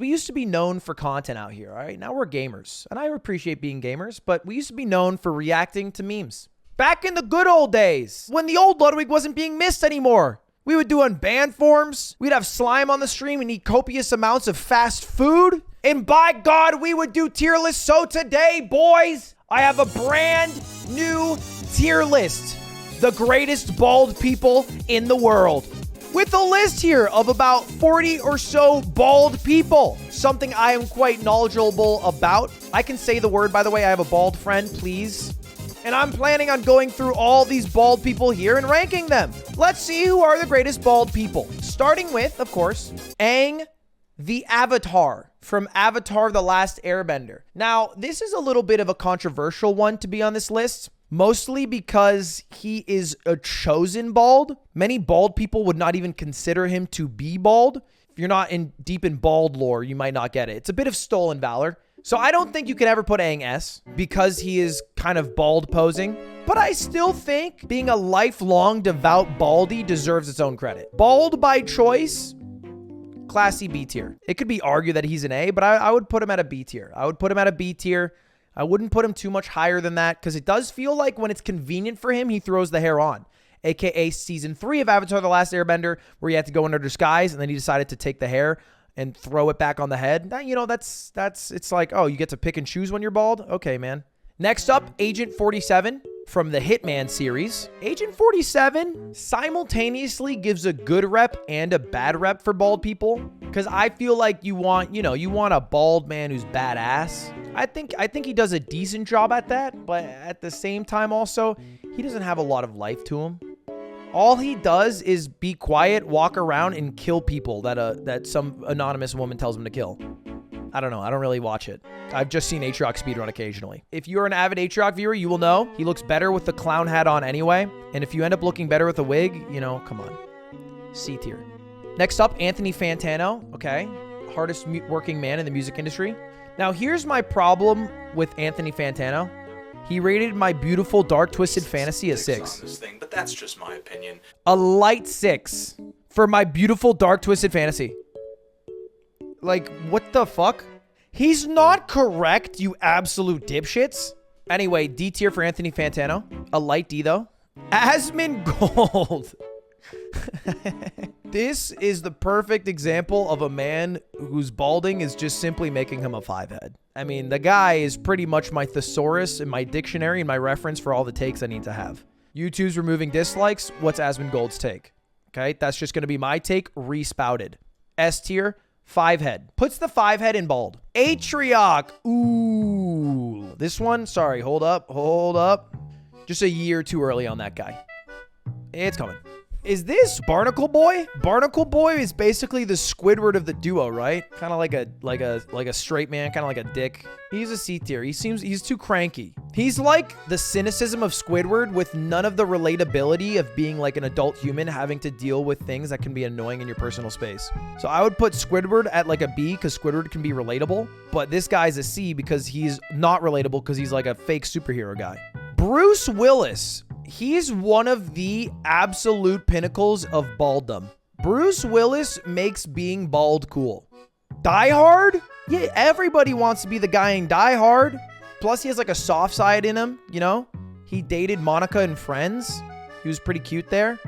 We used to be known for content out here, all right? Now we're gamers, and I appreciate being gamers, but we used to be known for reacting to memes. Back in the good old days, when the old Ludwig wasn't being missed anymore. We would do unbanned forms. We'd have slime on the stream and eat copious amounts of fast food. And by God, we would do tier lists. So today, boys, I have a brand new tier list. The greatest bald people in the world. With a list here of about 40 or so bald people. Something I am quite knowledgeable about. I can say the word, by the way. I have a bald friend, please. And I'm planning on going through all these bald people here and ranking them. Let's see who are the greatest bald people. Starting with, of course, Aang the Avatar from Avatar The Last Airbender. Now, this is a little bit of a controversial one to be on this list. Mostly because he is a chosen bald. Many bald people would not even consider him to be bald. If you're not deep in bald lore, you might not get it. It's a bit of stolen valor. So I don't think you can ever put Aang S because he is kind of bald posing. But I still think being a lifelong devout baldy deserves its own credit. Bald by choice, classy B tier. It could be argued that he's an A, but I would put him at a B tier. I would put him at a B tier. I wouldn't put him too much higher than that because it does feel like when it's convenient for him, he throws the hair on. AKA season 3 of Avatar The Last Airbender, where he had to go under disguise and then he decided to take the hair and throw it back on the head. Now, you know, it's like, oh, you get to pick and choose when you're bald? Okay, man. Next up, Agent 47 from the Hitman series. Agent 47 simultaneously gives a good rep and a bad rep for bald people because I feel like you want a bald man who's badass. I think he does a decent job at that, but at the same time also, he doesn't have a lot of life to him. All he does is be quiet, walk around, and kill people that some anonymous woman tells him to kill. I don't know. I don't really watch it. I've just seen H-Rock speedrun occasionally. If you're an avid H-Rock viewer, you will know he looks better with the clown hat on anyway. And if you end up looking better with a wig, you know, come on. C tier. Next up, Anthony Fantino. Okay. Hardest working man in the music industry. Now, here's my problem with Anthony Fantino. He rated My Beautiful Dark Twisted Fantasy a 6. On this thing, but that's just my opinion. A light 6 for My Beautiful Dark Twisted Fantasy. Like, what the fuck? He's not correct, you absolute dipshits. Anyway, D tier for Anthony Fantano. A light D, though. Asmongold. This is the perfect example of a man whose balding is just simply making him a 5-head. I mean, the guy is pretty much my thesaurus in my dictionary and my reference for all the takes I need to have. YouTube's removing dislikes. What's Asmongold's take? Okay, that's just going to be my take respouted. S tier, 5-head. Puts the 5-head in bald. Atrioc. Ooh. This one, sorry, hold up. Just a year too early on that guy. It's coming. Is this Barnacle Boy? Barnacle Boy is basically the Squidward of the duo, right? Kind of like a straight man, kind of like a dick. He's a C tier. He's too cranky. He's like the cynicism of Squidward with none of the relatability of being like an adult human having to deal with things that can be annoying in your personal space. So I would put Squidward at like a B because Squidward can be relatable, but this guy's a C because he's not relatable because he's like a fake superhero guy. Bruce Willis. He's one of the absolute pinnacles of balddom. Bruce Willis makes being bald cool. Die Hard? Yeah, everybody wants to be the guy in Die Hard. Plus, he has like a soft side in him, you know? He dated Monica in Friends. He was pretty cute there.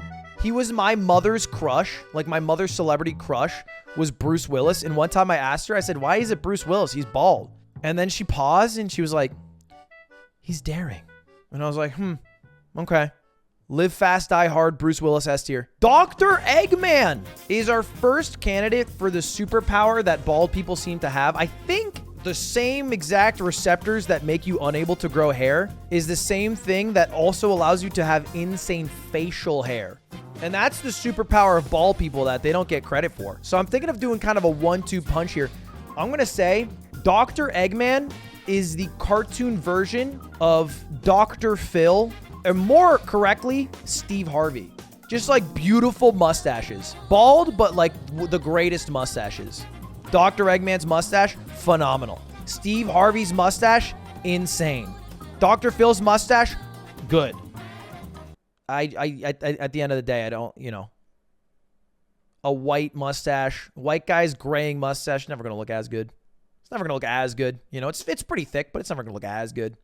He was my mother's crush. Like, my mother's celebrity crush was Bruce Willis. And one time I asked her, I said, why is it Bruce Willis? He's bald. And then she paused and she was like, he's daring. And I was like, okay. Live fast, die hard, Bruce Willis S tier. Dr. Eggman is our first candidate for the superpower that bald people seem to have. I think the same exact receptors that make you unable to grow hair is the same thing that also allows you to have insane facial hair. And that's the superpower of bald people that they don't get credit for. So I'm thinking of doing kind of a 1-2 punch here. I'm going to say Dr. Eggman is the cartoon version of Dr. Phil, or more correctly, Steve Harvey. Just like beautiful mustaches. Bald, but like the greatest mustaches. Dr. Eggman's mustache, phenomenal. Steve Harvey's mustache, insane. Dr. Phil's mustache, good. I at the end of the day, I don't, you know. a white mustache. White guy's graying mustache. Never going to look as good. It's never going to look as good. You know, it's pretty thick, but it's never going to look as good.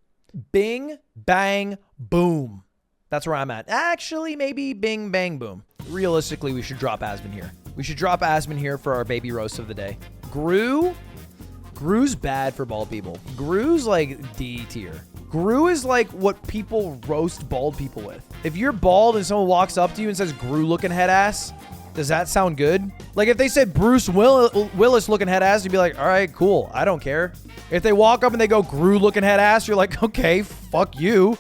Bing, bang, boom. That's where I'm at. Actually, maybe bing, bang, boom. Realistically, we should drop Asmon here. We should drop Asmon here for our baby roast of the day. Gru's bad for bald people. Gru's like D tier. Gru is like what people roast bald people with. If you're bald and someone walks up to you and says Gru looking head ass, does that sound good? Like if they said Bruce Willis looking head ass, you'd be like, all right, cool. I don't care. If they walk up and they go Gru looking head ass, you're like, okay, fuck you.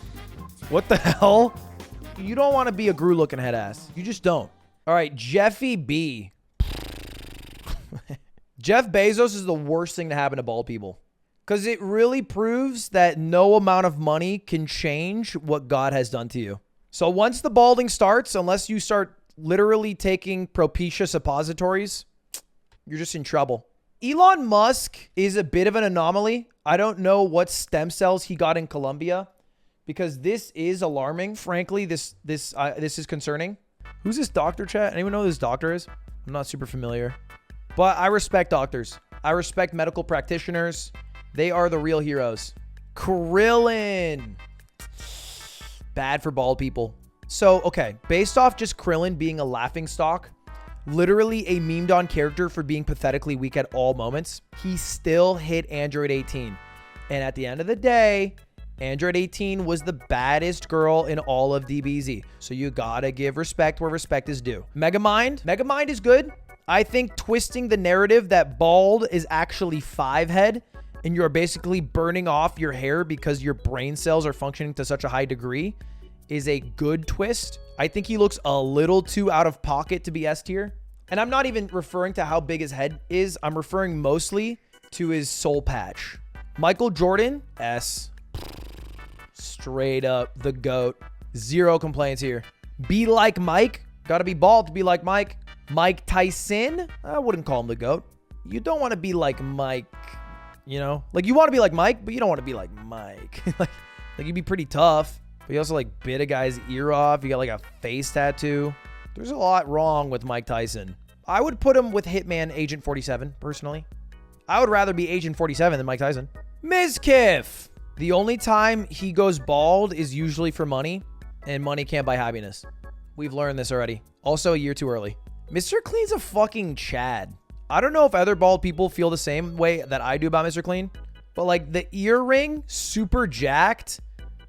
What the hell? You don't want to be a Gru looking head ass. You just don't. All right, Jeffy B. Jeff Bezos is the worst thing to happen to bald people. Because it really proves that no amount of money can change what God has done to you. So once the balding starts, unless you start literally taking Propecia suppositories, you're just in trouble. Elon Musk is a bit of an anomaly. I don't know what stem cells he got in Colombia, because this is alarming. Frankly, this is concerning. Who's this doctor, chat? Anyone know who this doctor is? I'm not super familiar. But I respect doctors. I respect medical practitioners. They are the real heroes. Krillin. Bad for bald people. So, okay, based off just Krillin being a laughingstock, literally a memed on character for being pathetically weak at all moments, he still hit Android 18. And at the end of the day, Android 18 was the baddest girl in all of DBZ. So you gotta give respect where respect is due. Megamind is good. I think twisting the narrative that bald is actually 5-head and you're basically burning off your hair because your brain cells are functioning to such a high degree is a good twist. I think he looks a little too out of pocket to be S tier. And I'm not even referring to how big his head is. I'm referring mostly to his soul patch. Michael Jordan, S. Straight up the GOAT. Zero complaints here. Be like Mike. Gotta be bald to be like Mike. Mike Tyson. I wouldn't call him the GOAT. You don't want to be like Mike, you know? Like you want to be like Mike, but you don't want to be like Mike. like you'd be pretty tough. But you also like bit a guy's ear off. You got like a face tattoo. There's a lot wrong with Mike Tyson. I would put him with Hitman Agent 47, personally. I would rather be Agent 47 than Mike Tyson. Mizkif. The only time he goes bald is usually for money, and money can't buy happiness. We've learned this already. Also, a year too early. Mr. Clean's a fucking Chad. I don't know if other bald people feel the same way that I do about Mr. Clean, but like the earring, super jacked,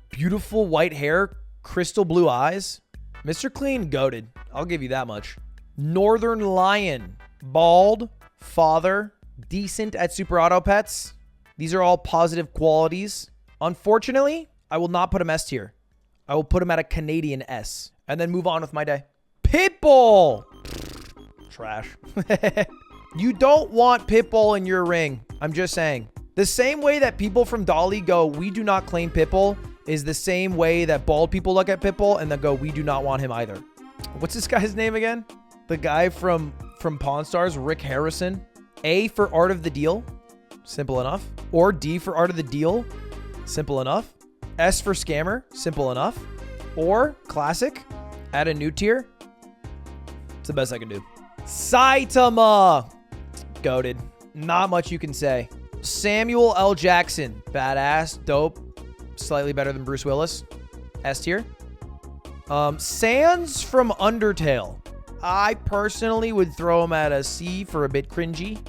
beautiful white hair, crystal blue eyes. Mr. Clean, goated. I'll give you that much. Northern Lion, bald, father, decent at super auto pets. These are all positive qualities. Unfortunately, I will not put him S tier. I will put him at a Canadian S and then move on with my day. Pitbull. Trash. You don't want Pitbull in your ring. I'm just saying. The same way that people from Dolly go, we do not claim Pitbull, is the same way that bald people look at Pitbull and then go, we do not want him either. What's this guy's name again? The guy from Pawn Stars, Rick Harrison. A for Art of the Deal. Simple enough. Or D for Art of the Deal. Simple enough. S for Scammer. Simple enough. Or Classic. Add a new tier. It's the best I can do. Saitama. Goated. Not much you can say. Samuel L. Jackson. Badass. Dope. Slightly better than Bruce Willis. S tier. Sans from Undertale. I personally would throw him at a C for a bit cringy.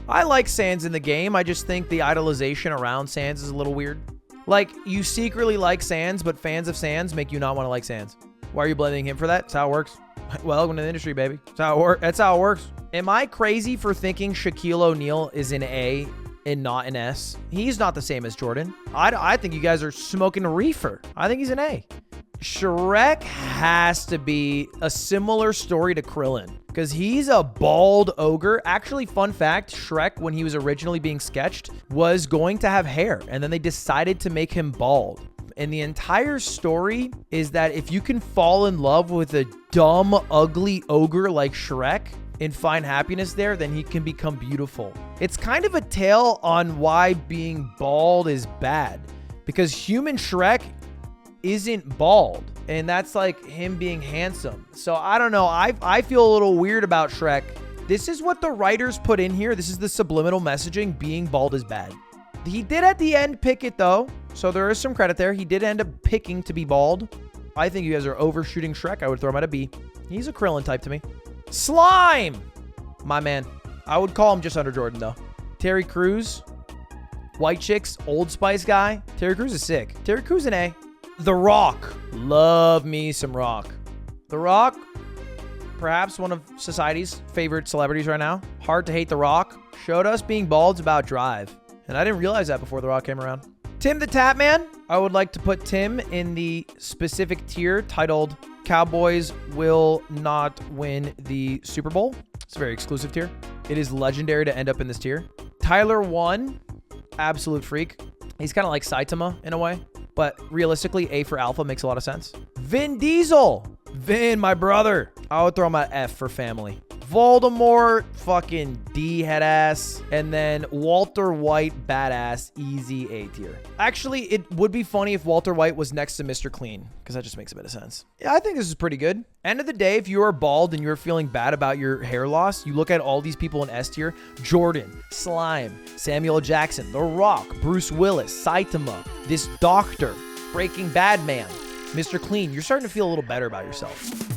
I like Sans in the game. I just think the idolization around Sans is a little weird. Like, you secretly like Sans, but fans of Sans make you not want to like Sans. Why are you blaming him for that? That's how it works. Welcome to the industry, baby. That's how it works. Am I crazy for thinking Shaquille O'Neal is an A and not an S? He's not the same as Jordan. I think you guys are smoking a reefer. I think he's an A. Shrek has to be a similar story to Krillin because he's a bald ogre. Actually, fun fact, Shrek, when he was originally being sketched, was going to have hair, and then they decided to make him bald. And the entire story is that if you can fall in love with a dumb, ugly ogre like Shrek and find happiness there, then he can become beautiful. It's kind of a tale on why being bald is bad, because human Shrek isn't bald. And that's like him being handsome. So I don't know. I feel a little weird about Shrek. This is what the writers put in here. This is the subliminal messaging. Being bald is bad. He did at the end pick it though. So there is some credit there. He did end up picking to be bald. I think you guys are overshooting Shrek. I would throw him at a B. He's a Krillin type to me. Slime! My man. I would call him just under Jordan though. Terry Crews. White Chicks. Old Spice guy. Terry Crews is sick. Terry Crews an A. The Rock. Love me some Rock. The Rock. Perhaps one of society's favorite celebrities right now. Hard to hate The Rock. Showed us being bald's about drive. And I didn't realize that before The Rock came around. Tim the Tap Man. I would like to put Tim in the specific tier titled Cowboys Will Not Win the Super Bowl. It's a very exclusive tier. It is legendary to end up in this tier. Tyler 1. Absolute freak. He's kind of like Saitama in a way. But realistically, A for Alpha makes a lot of sense. Vin Diesel. Vin, my brother. I would throw him at F for family. Voldemort, fucking D head ass. And then Walter White, badass, easy A tier. Actually, it would be funny if Walter White was next to Mr. Clean, because that just makes a bit of sense. Yeah, I think this is pretty good. End of the day, if you are bald and you're feeling bad about your hair loss, you look at all these people in S tier. Jordan, Slime, Samuel L. Jackson, The Rock, Bruce Willis, Saitama, this doctor, Breaking Bad man, Mr. Clean. You're starting to feel a little better about yourself.